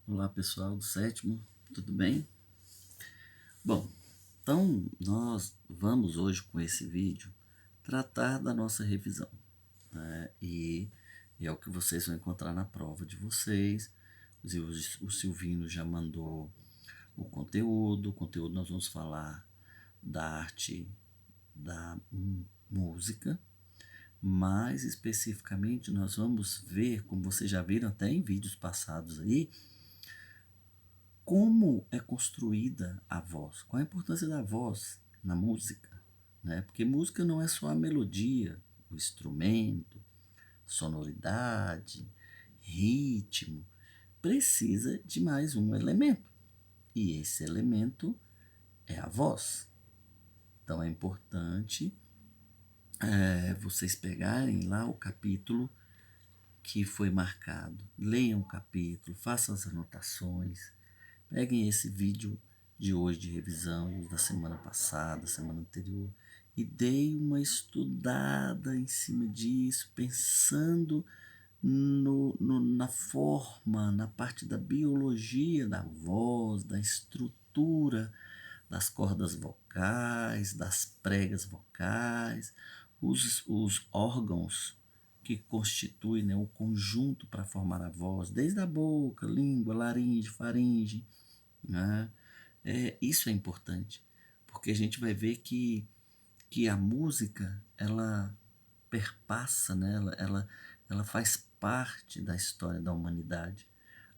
Olá pessoal do sétimo, tudo bem? Bom, então nós vamos hoje com esse vídeo tratar da nossa revisão, né? E é o que vocês vão encontrar na prova de vocês. O Silvino já mandou o conteúdo nós vamos falar da arte da música, mais especificamente nós vamos ver, como vocês já viram até em vídeos passados aí, como é construída a voz, qual a importância da voz na música, né? Porque música não é só a melodia, o instrumento, sonoridade, ritmo, precisa de mais um elemento, e esse elemento é a voz. Então é importante vocês pegarem lá o capítulo que foi marcado, leiam o capítulo, façam as anotações. Peguem esse vídeo de hoje de revisão, da semana passada, semana anterior, e deem uma estudada em cima disso, pensando na forma, na parte da biologia da voz, da estrutura das cordas vocais, das pregas vocais, os órgãos que constituem, né, o conjunto para formar a voz, desde a boca, língua, laringe, faringe, né? Isso é importante, porque a gente vai ver que a música, ela perpassa, né? Ela faz parte da história da humanidade.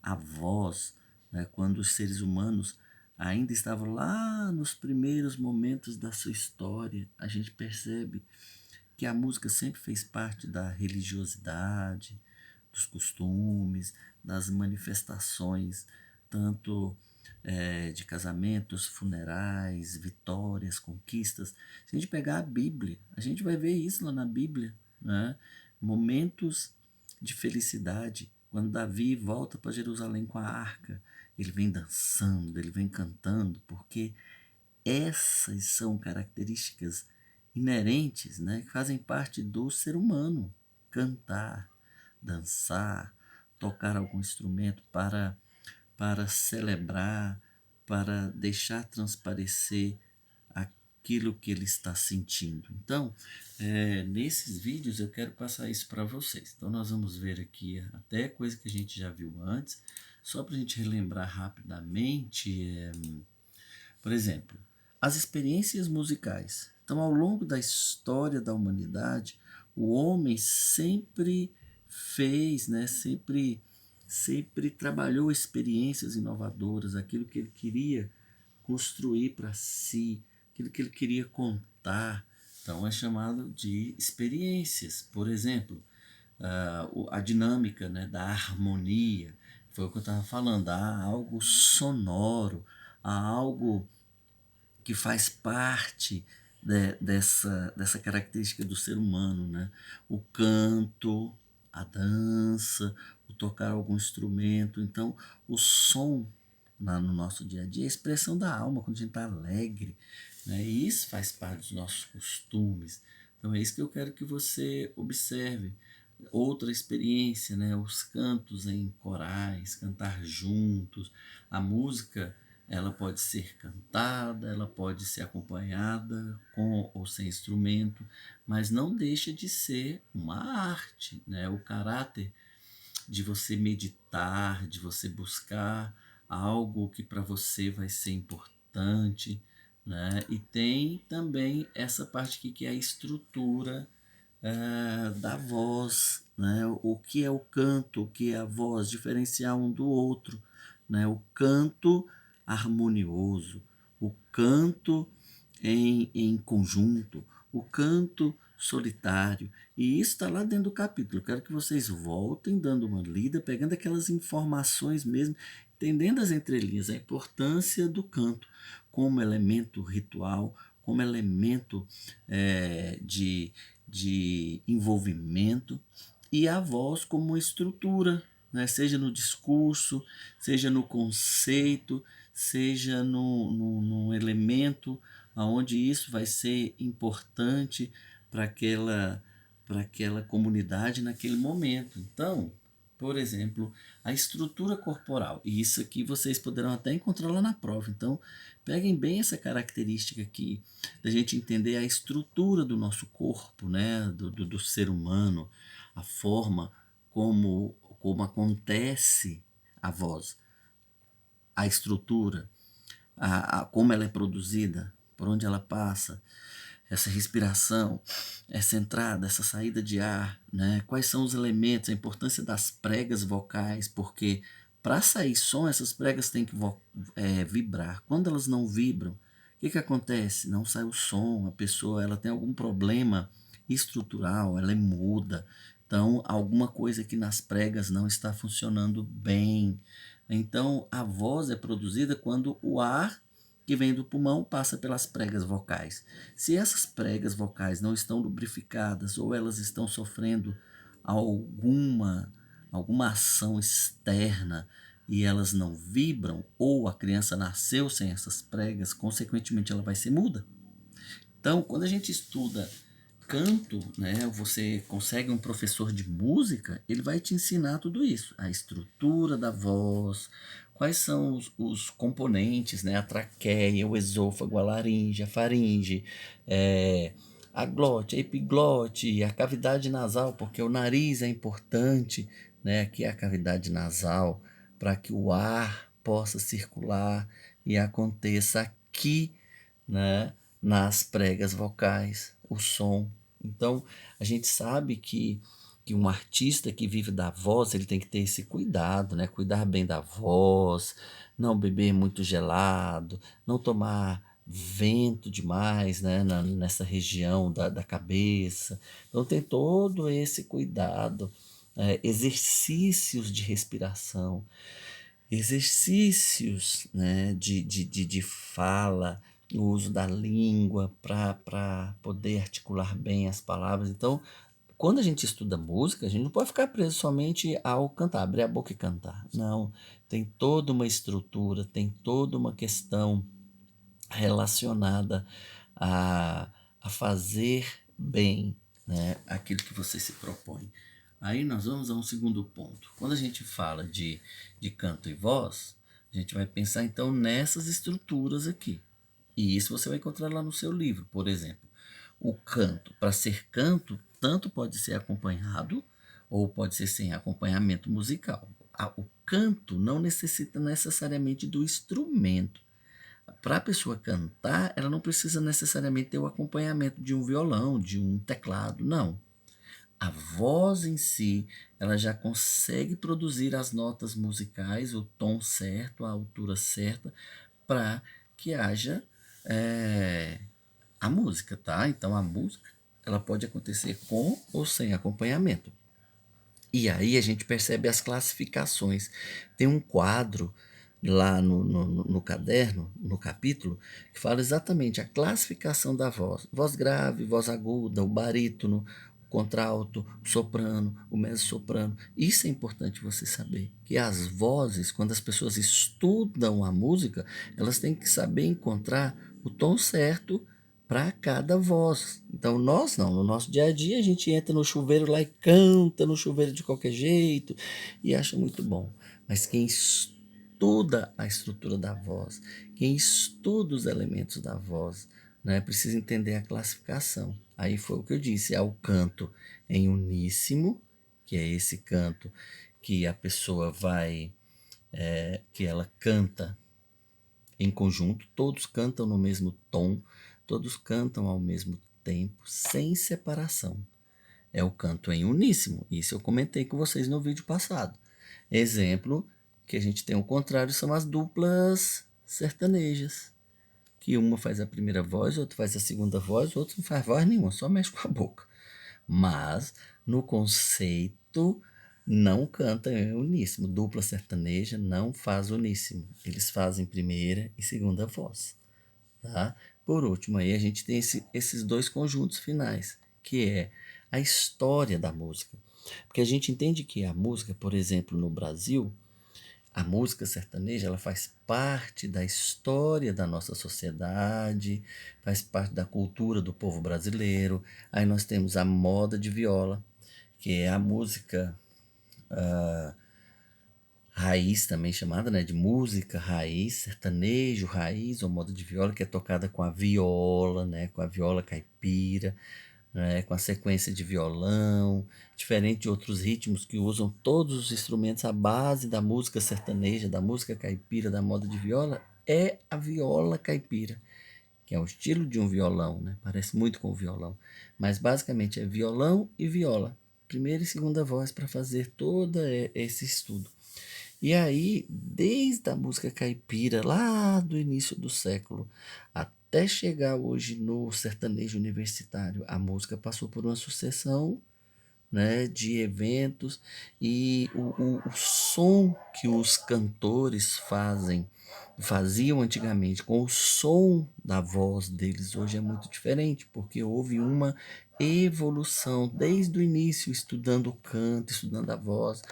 A voz, né? Quando os seres humanos ainda estavam lá nos primeiros momentos da sua história, a gente percebe que a música sempre fez parte da religiosidade, dos costumes, das manifestações, tanto de casamentos, funerais, vitórias, conquistas. Se a gente pegar a Bíblia, a gente vai ver isso lá na Bíblia, né? Momentos de felicidade, quando Davi volta para Jerusalém com a arca, ele vem dançando, ele vem cantando, porque essas são características inerentes, né, que fazem parte do ser humano. Cantar, dançar, tocar algum instrumento para celebrar, para deixar transparecer aquilo que ele está sentindo. Então, nesses vídeos eu quero passar isso para vocês. Então, nós vamos ver aqui até coisa que a gente já viu antes, só para a gente relembrar rapidamente. Por exemplo, as experiências musicais. Então, ao longo da história da humanidade, o homem sempre fez, né, sempre trabalhou experiências inovadoras, aquilo que ele queria construir para si, aquilo que ele queria contar. Então, é chamado de experiências. Por exemplo, a dinâmica, né, da harmonia, foi o que eu estava falando, há algo sonoro, há algo que faz parte dessa característica do ser humano, né? O canto, a dança, o tocar algum instrumento. Então, o som no nosso dia a dia é a expressão da alma, quando a gente está alegre, né? E isso faz parte dos nossos costumes. Então, é isso que eu quero que você observe. Outra experiência, né? Os cantos em corais, cantar juntos, a música, ela pode ser cantada, ela pode ser acompanhada com ou sem instrumento, mas não deixa de ser uma arte, né? O caráter de você meditar, de você buscar algo que para você vai ser importante, né? E tem também essa parte aqui que é a estrutura da voz, né? O que é o canto, o que é a voz, diferenciar um do outro, né? O canto harmonioso, o canto em conjunto, o canto solitário. E isso está lá dentro do capítulo. Eu quero que vocês voltem dando uma lida, pegando aquelas informações mesmo, entendendo as entrelinhas, a importância do canto como elemento ritual, como elemento de envolvimento, e a voz como uma estrutura, né? Seja no discurso, seja no conceito, seja no elemento aonde isso vai ser importante para aquela comunidade naquele momento. Então, Por exemplo, a estrutura corporal. E isso aqui vocês poderão até encontrar lá na prova. Então, peguem bem essa característica aqui, da gente entender a estrutura do nosso corpo, né? Do ser humano, a forma como acontece a voz, a estrutura, como ela é produzida, por onde ela passa, essa respiração, essa entrada, essa saída de ar, né? Quais são os elementos, a importância das pregas vocais, porque para sair som, essas pregas têm que vibrar. Quando elas não vibram, o que acontece? Não sai o som, a pessoa ela tem algum problema estrutural, ela é muda. Então, alguma coisa aqui nas pregas não está funcionando bem. Então, a voz é produzida quando o ar que vem do pulmão passa pelas pregas vocais. Se essas pregas vocais não estão lubrificadas ou elas estão sofrendo alguma, alguma ação externa e elas não vibram, ou a criança nasceu sem essas pregas, consequentemente ela vai ser muda. Então, quando a gente estuda canto, né, você consegue um professor de música, ele vai te ensinar tudo isso, a estrutura da voz, quais são os componentes, né, a traqueia, o esôfago, a laringe, a faringe, a glote, a epiglote, a cavidade nasal, porque o nariz é importante, né, aqui é a cavidade nasal, para que o ar possa circular e aconteça aqui, né, nas pregas vocais, o som. Então, a gente sabe que um artista que vive da voz, ele tem que ter esse cuidado, né? Cuidar bem da voz, não beber muito gelado, não tomar vento demais, né? Nessa região da cabeça. Então, tem todo esse cuidado. Exercícios de respiração, exercícios, né, de fala, o uso da língua para poder articular bem as palavras. Então, quando a gente estuda música, a gente não pode ficar preso somente ao cantar, abrir a boca e cantar. Não, tem toda uma estrutura, tem toda uma questão relacionada a, a fazer bem, né, aquilo que você se propõe. Aí nós vamos a um segundo ponto. Quando a gente fala de canto e voz, a gente vai pensar então nessas estruturas aqui. E isso você vai encontrar lá no seu livro, por exemplo. O canto, para ser canto, tanto pode ser acompanhado ou pode ser sem acompanhamento musical. O canto não necessita necessariamente do instrumento. Para a pessoa cantar, ela não precisa necessariamente ter o acompanhamento de um violão, de um teclado, não. A voz em si, ela já consegue produzir as notas musicais, o tom certo, a altura certa, para que haja a música, tá? Então a música, ela pode acontecer com ou sem acompanhamento. E aí a gente percebe as classificações. Tem um quadro lá no caderno, no capítulo, que fala exatamente a classificação da voz. Voz grave, voz aguda, o barítono, o contralto, o soprano, o mezzo-soprano. Isso é importante você saber, que as vozes, quando as pessoas estudam a música, elas têm que saber encontrar o tom certo para cada voz. Então nós não, no nosso dia a dia a gente entra no chuveiro lá e canta no chuveiro de qualquer jeito e acha muito bom. Mas quem estuda a estrutura da voz, quem estuda os elementos da voz, né, precisa entender a classificação. Aí foi o que eu disse, é o canto em uníssimo, que é esse canto que a pessoa que ela canta em conjunto, todos cantam no mesmo tom, todos cantam ao mesmo tempo, sem separação. É o canto em uníssimo. Isso eu comentei com vocês no vídeo passado. Exemplo que a gente tem o contrário são as duplas sertanejas, que uma faz a primeira voz, outra faz a segunda voz, o outro não faz voz nenhuma, só mexe com a boca. Mas no conceito não canta em uníssimo. Dupla sertaneja não faz uníssimo. Eles fazem primeira e segunda voz. Tá? Por último, aí a gente tem esses dois conjuntos finais, que é a história da música. Porque a gente entende que a música, por exemplo, no Brasil, a música sertaneja, ela faz parte da história da nossa sociedade, faz parte da cultura do povo brasileiro. Aí nós temos a moda de viola, que é a música raiz também chamada, né, de música raiz, sertanejo raiz ou moda de viola, que é tocada com a viola, né, com a viola caipira, né, com a sequência de violão, diferente de outros ritmos que usam todos os instrumentos. A base da música sertaneja, da música caipira, da moda de viola é a viola caipira, que é o estilo de um violão, né? Parece muito com o violão, mas basicamente é violão e viola, primeira e segunda voz, para fazer todo esse estudo. E aí, desde a música caipira, lá do início do século, até chegar hoje no sertanejo universitário, a música passou por uma sucessão, né, de eventos, e o som que os cantores faziam antigamente com o som da voz deles hoje é muito diferente, porque houve uma evolução desde o início, estudando o canto, estudando a voz,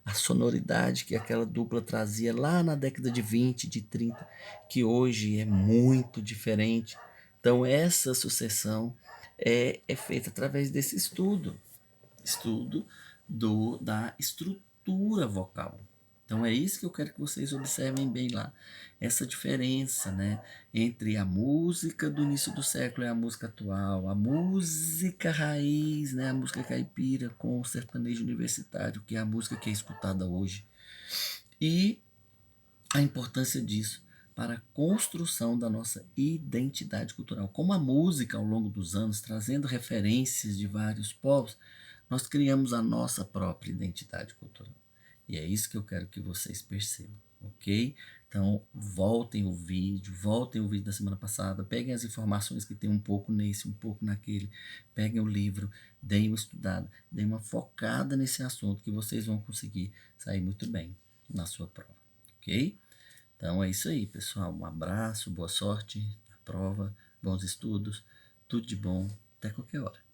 a sonoridade que aquela dupla trazia lá na década de 20, de 30, que hoje é muito diferente. Então essa sucessão é feita através desse estudo da estrutura vocal. Então é isso que eu quero que vocês observem bem lá. Essa diferença, né, entre a música do início do século e a música atual, a música raiz, né, a música caipira com o sertanejo universitário, que é a música que é escutada hoje. E a importância disso para a construção da nossa identidade cultural. Como a música, ao longo dos anos, trazendo referências de vários povos, nós criamos a nossa própria identidade cultural. E é isso que eu quero que vocês percebam, ok? Então, voltem o vídeo da semana passada, peguem as informações que tem um pouco nesse, um pouco naquele, peguem o livro, deem uma estudada, deem uma focada nesse assunto que vocês vão conseguir sair muito bem na sua prova, ok? Então é isso aí, pessoal. Um abraço, boa sorte na prova, bons estudos, tudo de bom, até qualquer hora.